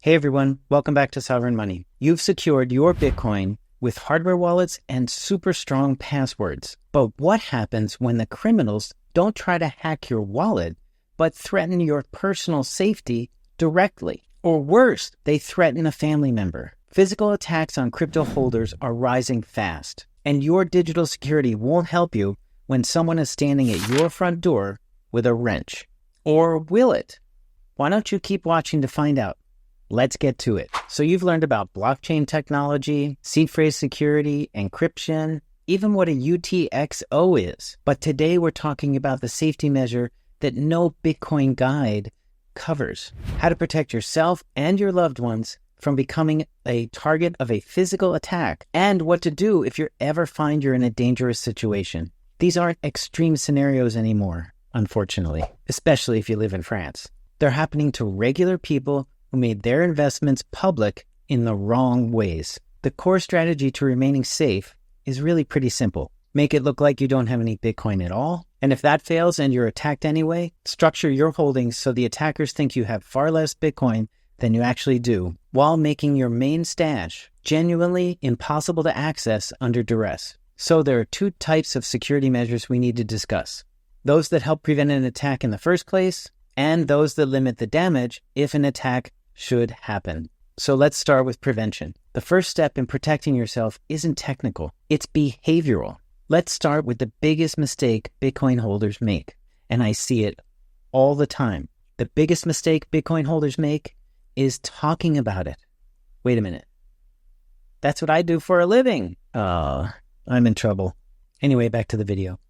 Hey everyone, welcome back to Sovereign Money. You've secured your Bitcoin with hardware wallets and super strong passwords. But what happens when the criminals don't try to hack your wallet, but threaten your personal safety directly? Or worse, they threaten a family member. Physical attacks on crypto holders are rising fast, and your digital security won't help you when someone is standing at your front door with a wrench. Or will it? Why don't you keep watching to find out? Let's get to it. So you've learned about blockchain technology, seed phrase security, encryption, even what a UTXO is. But today we're talking about the safety measure that no Bitcoin guide covers. How to protect yourself and your loved ones from becoming a target of a physical attack, and what to do if you ever find you're in a dangerous situation. These aren't extreme scenarios anymore, unfortunately, especially if you live in France. They're happening to regular people who made their investments public in the wrong ways. The core strategy to remaining safe is really pretty simple. Make it look like you don't have any Bitcoin at all. And if that fails and you're attacked anyway, structure your holdings so the attackers think you have far less Bitcoin than you actually do, while making your main stash genuinely impossible to access under duress. So there are two types of security measures we need to discuss. Those that help prevent an attack in the first place, and those that limit the damage if an attack should happen. So let's start with prevention. The first step in protecting yourself isn't technical, it's behavioral. Let's start with the biggest mistake Bitcoin holders make, and I see it all the time. The biggest mistake Bitcoin holders make is talking about it. Wait a minute. That's what I do for a living. I'm in trouble. Anyway, back to the video.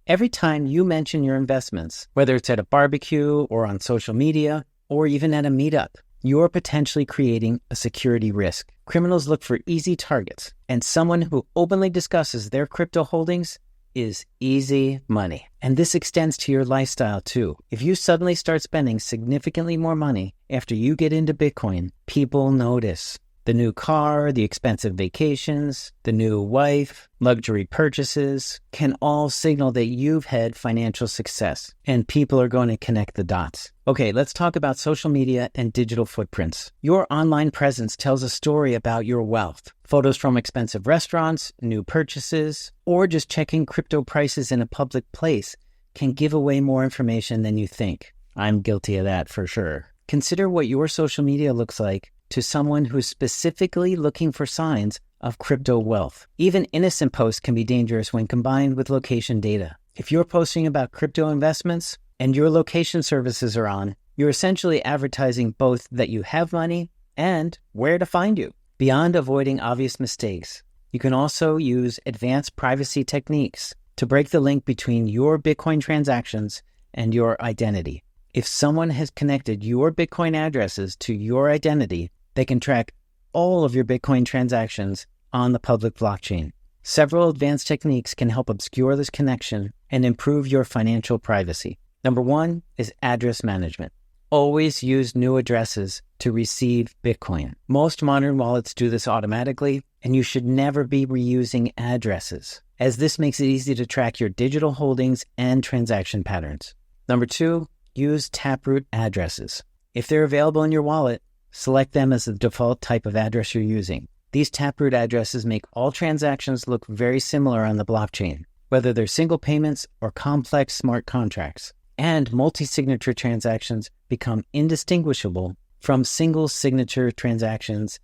Every time you mention your investments, whether it's at a barbecue or on social media or even at a meetup, you're potentially creating a security risk. Criminals look for easy targets, and someone who openly discusses their crypto holdings is easy money. And this extends to your lifestyle too. If you suddenly start spending significantly more money after you get into Bitcoin, people notice. The new car, the expensive vacations, the new wife, luxury purchases can all signal that you've had financial success, and people are going to connect the dots. Okay, let's talk about social media and digital footprints. Your online presence tells a story about your wealth. Photos from expensive restaurants, new purchases, or just checking crypto prices in a public place can give away more information than you think. I'm guilty of that for sure. Consider what your social media looks like to someone who's specifically looking for signs of crypto wealth. Even innocent posts can be dangerous when combined with location data. If you're posting about crypto investments and your location services are on, you're essentially advertising both that you have money and where to find you. Beyond avoiding obvious mistakes, you can also use advanced privacy techniques to break the link between your Bitcoin transactions and your identity. If someone has connected your Bitcoin addresses to your identity, they can track all of your Bitcoin transactions on the public blockchain. Several advanced techniques can help obscure this connection and improve your financial privacy. Number one is address management. Always use new addresses to receive Bitcoin. Most modern wallets do this automatically, and you should never be reusing addresses, as this makes it easy to track your digital holdings and transaction patterns. Number two, use Taproot addresses. If they're available in your wallet, select them as the default type of address you're using. These Taproot addresses make all transactions look very similar on the blockchain, whether they're single payments or complex smart contracts. And multi-signature transactions become indistinguishable from single signature transactions,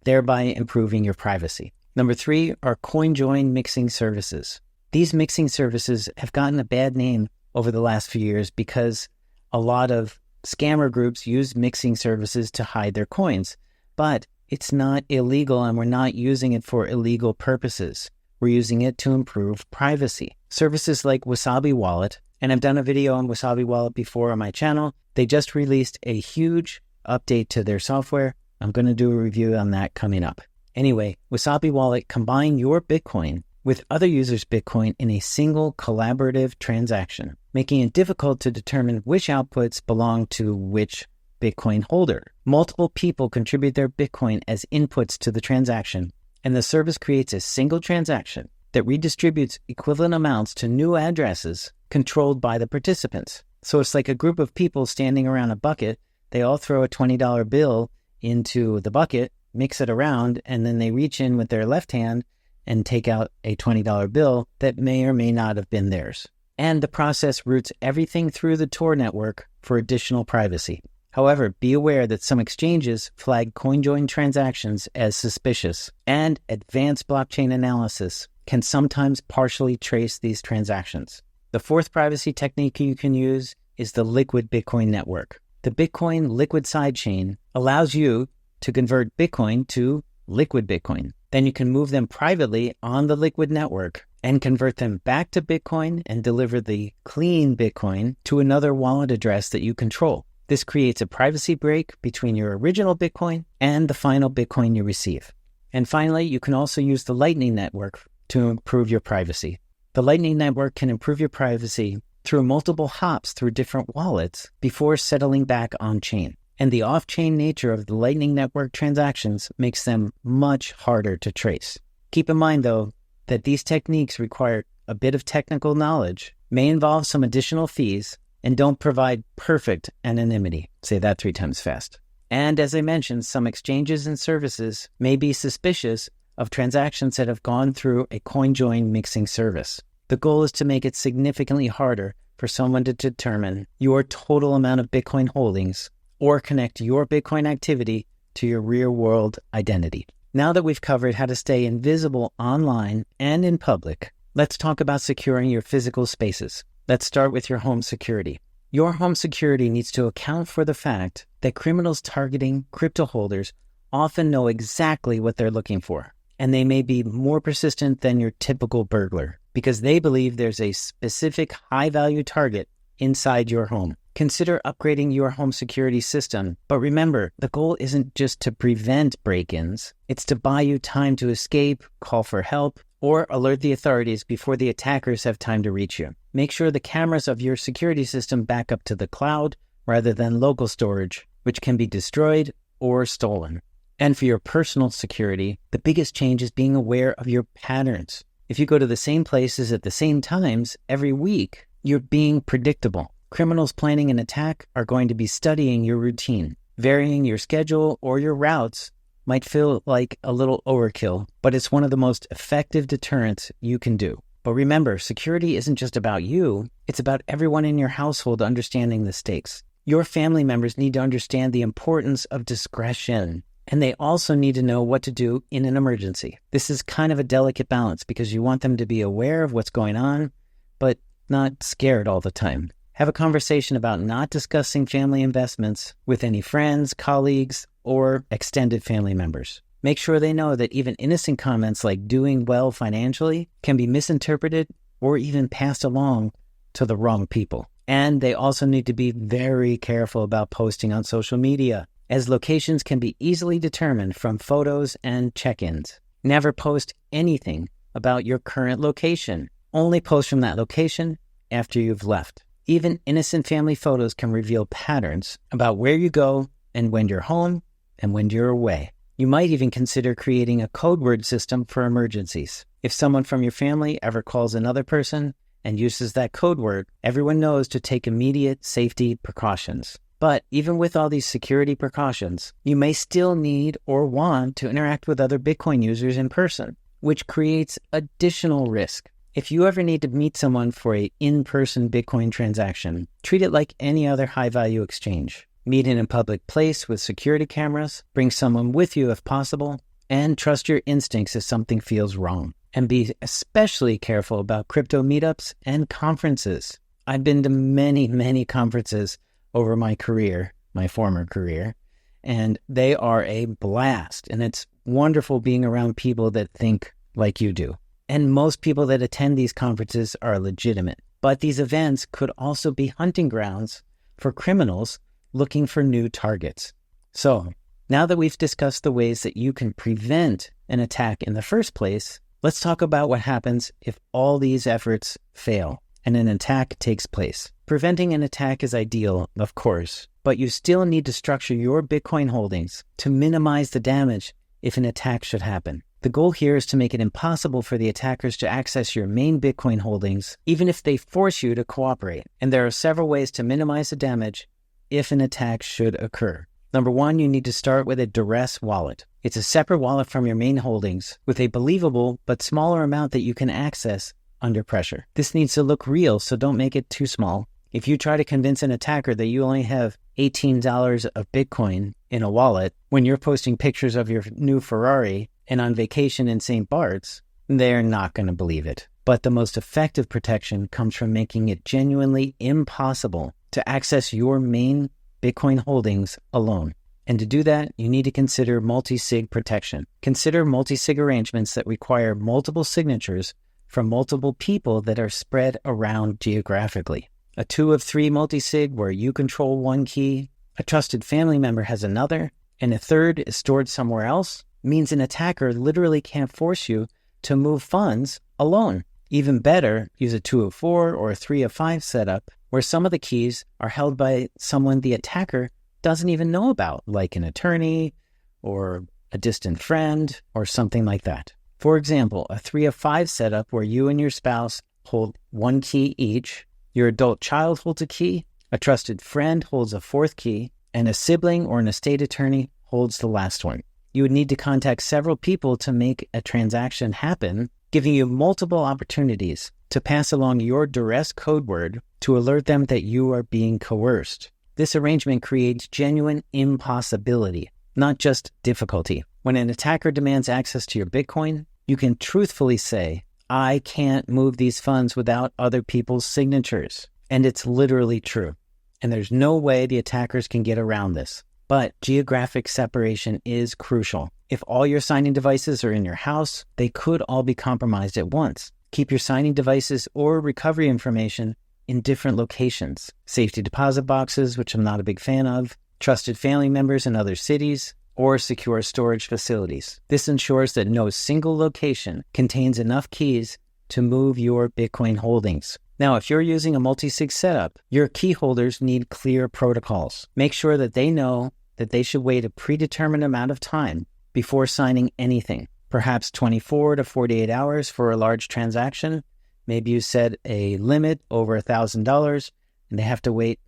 thereby improving your privacy. Number three are CoinJoin mixing services. These mixing services have gotten a bad name over the last few years because a lot of scammer groups use mixing services to hide their coins, but it's not illegal and we're not using it for illegal purposes. We're using it to improve privacy. Services like Wasabi Wallet, and I've done a video on Wasabi Wallet before on my channel. They just released a huge update to their software. I'm going to do a review on that coming up. Anyway, Wasabi Wallet combine your Bitcoin with other users' Bitcoin in a single collaborative transaction, making it difficult to determine which outputs belong to which Bitcoin holder. Multiple people contribute their Bitcoin as inputs to the transaction, and the service creates a single transaction that redistributes equivalent amounts to new addresses controlled by the participants. So it's like a group of people standing around a bucket. They all throw a $20 bill into the bucket, mix it around, and then they reach in with their left hand and take out a $20 bill that may or may not have been theirs. And the process routes everything through the Tor network for additional privacy. However, be aware that some exchanges flag CoinJoin transactions as suspicious, and advanced blockchain analysis can sometimes partially trace these transactions. The fourth privacy technique you can use is the liquid Bitcoin network. The Bitcoin liquid sidechain allows you to convert Bitcoin to liquid Bitcoin. Then you can move them privately on the liquid network and convert them back to Bitcoin and deliver the clean Bitcoin to another wallet address that you control. This creates a privacy break between your original Bitcoin and the final Bitcoin you receive. And finally, you can also use the Lightning Network to improve your privacy. The Lightning Network can improve your privacy through multiple hops through different wallets before settling back on-chain. And the off-chain nature of the Lightning Network transactions makes them much harder to trace. Keep in mind, though, that these techniques require a bit of technical knowledge, may involve some additional fees, and don't provide perfect anonymity. Say that 3 times fast. And as I mentioned, some exchanges and services may be suspicious of transactions that have gone through a CoinJoin mixing service. The goal is to make it significantly harder for someone to determine your total amount of Bitcoin holdings or connect your Bitcoin activity to your real-world identity. Now that we've covered how to stay invisible online and in public, let's talk about securing your physical spaces. Let's start with your home security. Your home security needs to account for the fact that criminals targeting crypto holders often know exactly what they're looking for, and they may be more persistent than your typical burglar because they believe there's a specific high-value target inside your home. Consider upgrading your home security system, but remember, the goal isn't just to prevent break-ins, it's to buy you time to escape, call for help, or alert the authorities before the attackers have time to reach you. Make sure the cameras of your security system back up to the cloud rather than local storage, which can be destroyed or stolen. And for your personal security, the biggest change is being aware of your patterns. If you go to the same places at the same times every week, you're being predictable. Criminals planning an attack are going to be studying your routine. Varying your schedule or your routes might feel like a little overkill, but it's one of the most effective deterrents you can do. But remember, security isn't just about you, it's about everyone in your household understanding the stakes. Your family members need to understand the importance of discretion, and they also need to know what to do in an emergency. This is kind of a delicate balance because you want them to be aware of what's going on, but not scared all the time. Have a conversation about not discussing family investments with any friends, colleagues, or extended family members. Make sure they know that even innocent comments like doing well financially can be misinterpreted or even passed along to the wrong people. And they also need to be very careful about posting on social media, as locations can be easily determined from photos and check-ins. Never post anything about your current location. Only post from that location after you've left. Even innocent family photos can reveal patterns about where you go and when you're home and when you're away. You might even consider creating a code word system for emergencies. If someone from your family ever calls another person and uses that code word, everyone knows to take immediate safety precautions. But even with all these security precautions, you may still need or want to interact with other Bitcoin users in person, which creates additional risk. If you ever need to meet someone for an in-person Bitcoin transaction, treat it like any other high-value exchange. Meet in a public place with security cameras, bring someone with you if possible, and trust your instincts if something feels wrong. And be especially careful about crypto meetups and conferences. I've been to many, many conferences over my career, my former career, and they are a blast. And it's wonderful being around people that think like you do. And most people that attend these conferences are legitimate. But these events could also be hunting grounds for criminals looking for new targets. So, now that we've discussed the ways that you can prevent an attack in the first place, let's talk about what happens if all these efforts fail and an attack takes place. Preventing an attack is ideal, of course, but you still need to structure your Bitcoin holdings to minimize the damage if an attack should happen. The goal here is to make it impossible for the attackers to access your main Bitcoin holdings, even if they force you to cooperate. And there are several ways to minimize the damage if an attack should occur. Number one, you need to start with a duress wallet. It's a separate wallet from your main holdings with a believable but smaller amount that you can access under pressure. This needs to look real, so don't make it too small. If you try to convince an attacker that you only have $18 of Bitcoin in a wallet when you're posting pictures of your new Ferrari and on vacation in St. Bart's, they're not going to believe it. But the most effective protection comes from making it genuinely impossible to access your main Bitcoin holdings alone. And to do that, you need to consider multisig protection. Consider multisig arrangements that require multiple signatures from multiple people that are spread around geographically. A 2 of 3 multisig where you control one key, a trusted family member has another, and a third is stored somewhere else means an attacker literally can't force you to move funds alone. Even better, use a 2 of 4 or a 3 of 5 setup where some of the keys are held by someone the attacker doesn't even know about, like an attorney or a distant friend or something like that. For example, a 3 of 5 setup where you and your spouse hold one key each, your adult child holds a key, a trusted friend holds a 4th key, and a sibling or an estate attorney holds the last one. You would need to contact several people to make a transaction happen, giving you multiple opportunities to pass along your duress code word to alert them that you are being coerced. This arrangement creates genuine impossibility, not just difficulty. When an attacker demands access to your Bitcoin, you can truthfully say, I can't move these funds without other people's signatures. And it's literally true. And there's no way the attackers can get around this. But geographic separation is crucial. If all your signing devices are in your house, they could all be compromised at once. Keep your signing devices or recovery information in different locations. Safety deposit boxes, which I'm not a big fan of, trusted family members in other cities, or secure storage facilities. This ensures that no single location contains enough keys to move your Bitcoin holdings. Now, if you're using a multi-sig setup, your key holders need clear protocols. Make sure that they know that they should wait a predetermined amount of time before signing anything, perhaps 24 to 48 hours for a large transaction. Maybe you set a limit over $1,000 and they have to wait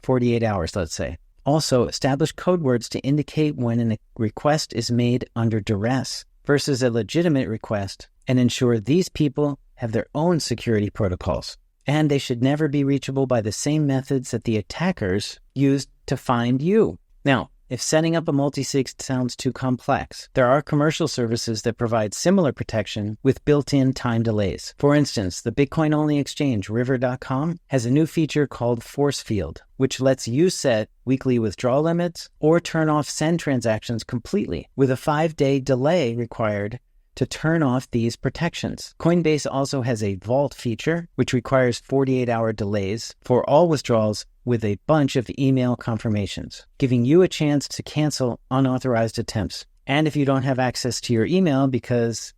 48 hours, let's say. Also, establish code words to indicate when a request is made under duress versus a legitimate request, and ensure these people have their own security protocols. And they should never be reachable by the same methods that the attackers used to find you. Now, if setting up a multisig sounds too complex, there are commercial services that provide similar protection with built-in time delays. For instance, the Bitcoin-only exchange River.com has a new feature called ForceField, which lets you set weekly withdrawal limits or turn off send transactions completely, with a 5-day delay required to turn off these protections. Coinbase also has a vault feature, which requires 48-hour delays for all withdrawals with a bunch of email confirmations, giving you a chance to cancel unauthorized attempts. And if you don't have access to your email because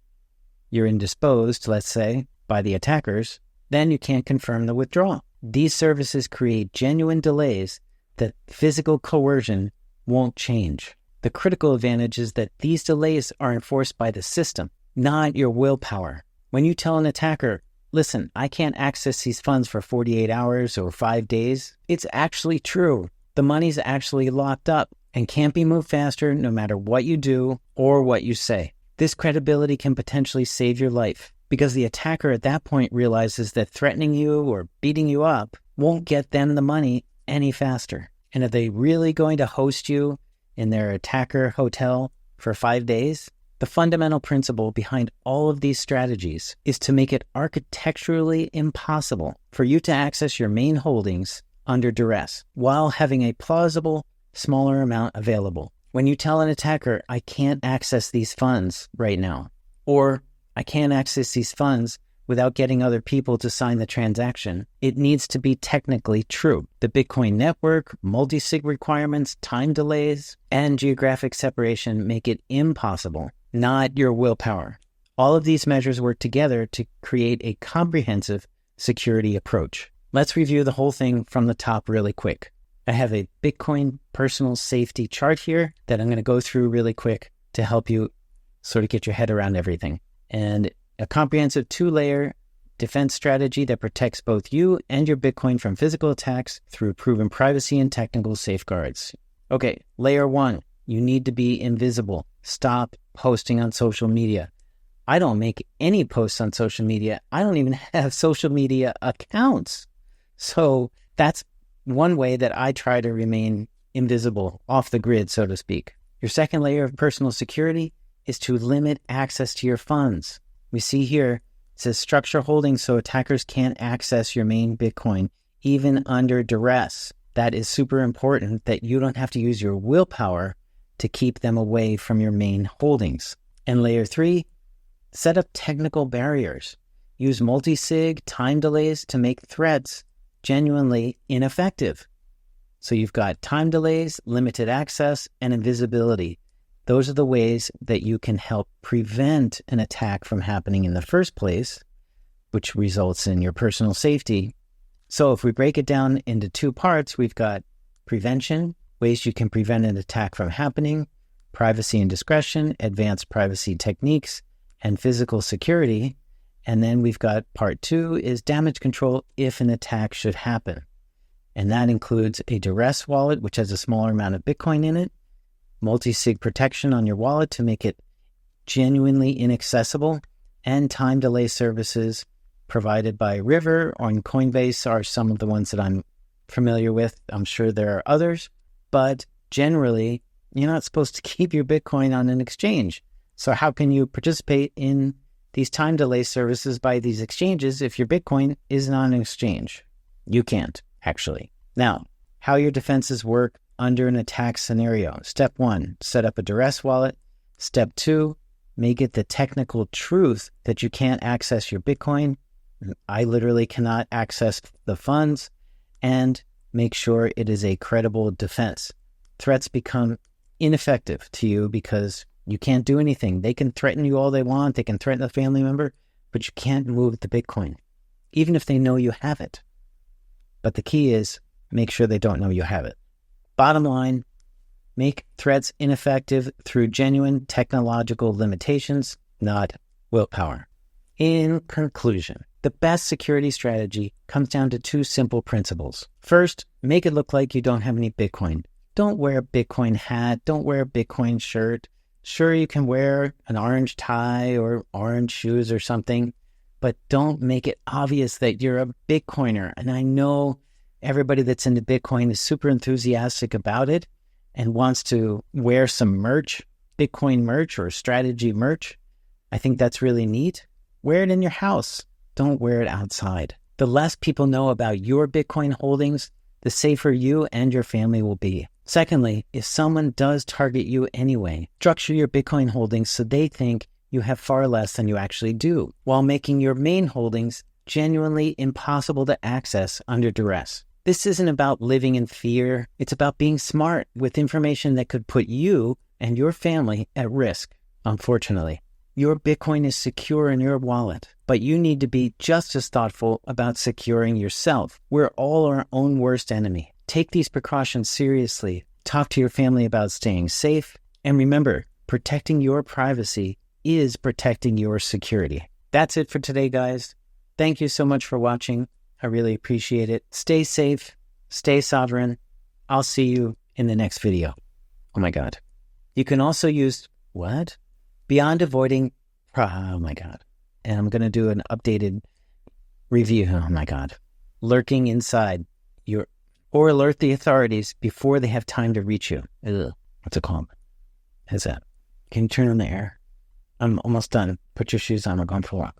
you're indisposed, let's say, by the attackers, then you can't confirm the withdrawal. These services create genuine delays that physical coercion won't change. The critical advantage is that these delays are enforced by the system, not your willpower. When you tell an attacker, listen, I can't access these funds for 48 hours or 5 days, it's actually true. The money's actually locked up and can't be moved faster no matter what you do or what you say. This credibility can potentially save your life because the attacker at that point realizes that threatening you or beating you up won't get them the money any faster. And are they really going to host you in their attacker hotel for 5 days? The fundamental principle behind all of these strategies is to make it architecturally impossible for you to access your main holdings under duress while having a plausible, smaller amount available. When you tell an attacker, I can't access these funds right now, or I can't access these funds without getting other people to sign the transaction, it needs to be technically true. The Bitcoin network, multisig requirements, time delays, and geographic separation make it impossible, not your willpower. All of these measures work together to create a comprehensive security approach. Let's review the whole thing from the top really quick. I have a Bitcoin personal safety chart here that I'm going to go through really quick to help you sort of get your head around everything. And a comprehensive 2-layer defense strategy that protects both you and your Bitcoin from physical attacks through proven privacy and technical safeguards. Okay, layer 1, you need to be invisible. Stop posting on social media. I don't make any posts on social media. I don't even have social media accounts. So that's one way that I try to remain invisible, off the grid, so to speak. Your second layer of personal security is to limit access to your funds. We see here, it says structure holdings so attackers can't access your main Bitcoin, even under duress. That is super important, that you don't have to use your willpower to keep them away from your main holdings. And layer 3, set up technical barriers. Use multisig time delays to make threats genuinely ineffective. So you've got time delays, limited access, and invisibility. Those are the ways that you can help prevent an attack from happening in the first place, which results in your personal safety. So if we break it down into 2 parts, we've got prevention, ways you can prevent an attack from happening, privacy and discretion, advanced privacy techniques, and physical security. And then we've got part 2 is damage control if an attack should happen. And that includes a duress wallet, which has a smaller amount of Bitcoin in it, multisig protection on your wallet to make it genuinely inaccessible, and time delay services provided by River on Coinbase are some of the ones that I'm familiar with. I'm sure there are others, but generally, you're not supposed to keep your Bitcoin on an exchange. So how can you participate in these time delay services by these exchanges if your Bitcoin isn't on an exchange? You can't, actually. Now, how your defenses work under an attack scenario. Step 1, set up a duress wallet. Step 2, make it the technical truth that you can't access your Bitcoin. I literally cannot access the funds, and make sure it is a credible defense. Threats become ineffective to you because you can't do anything. They can threaten you all they want. They can threaten a family member, but you can't move the Bitcoin, even if they know you have it. But the key is make sure they don't know you have it. Bottom line, make threats ineffective through genuine technological limitations, not willpower. In conclusion, the best security strategy comes down to 2 simple principles. First, make it look like you don't have any Bitcoin. Don't wear a Bitcoin hat. Don't wear a Bitcoin shirt. Sure, you can wear an orange tie or orange shoes or something, but don't make it obvious that you're a Bitcoiner. And I know everybody that's into Bitcoin is super enthusiastic about it and wants to wear some merch, Bitcoin merch or strategy merch. I think that's really neat. Wear it in your house. Don't wear it outside. The less people know about your Bitcoin holdings, the safer you and your family will be. Secondly, if someone does target you anyway, structure your Bitcoin holdings so they think you have far less than you actually do, while making your main holdings genuinely impossible to access under duress. This isn't about living in fear. It's about being smart with information that could put you and your family at risk, unfortunately. Your Bitcoin is secure in your wallet, but you need to be just as thoughtful about securing yourself. We're all our own worst enemy. Take these precautions seriously. Talk to your family about staying safe. And remember, protecting your privacy is protecting your security. That's it for today, guys. Thank you so much for watching. I really appreciate it. Stay safe. Stay sovereign. I'll see you in the next video. Oh my God. You can also use, what? Beyond avoiding, oh my God. And I'm going to do an updated review. Oh my God. Lurking inside your, or alert the authorities before they have time to reach you. Ugh. What's it called? How's that? Can you turn on the air? I'm almost done. Put your shoes on. We're going for a walk.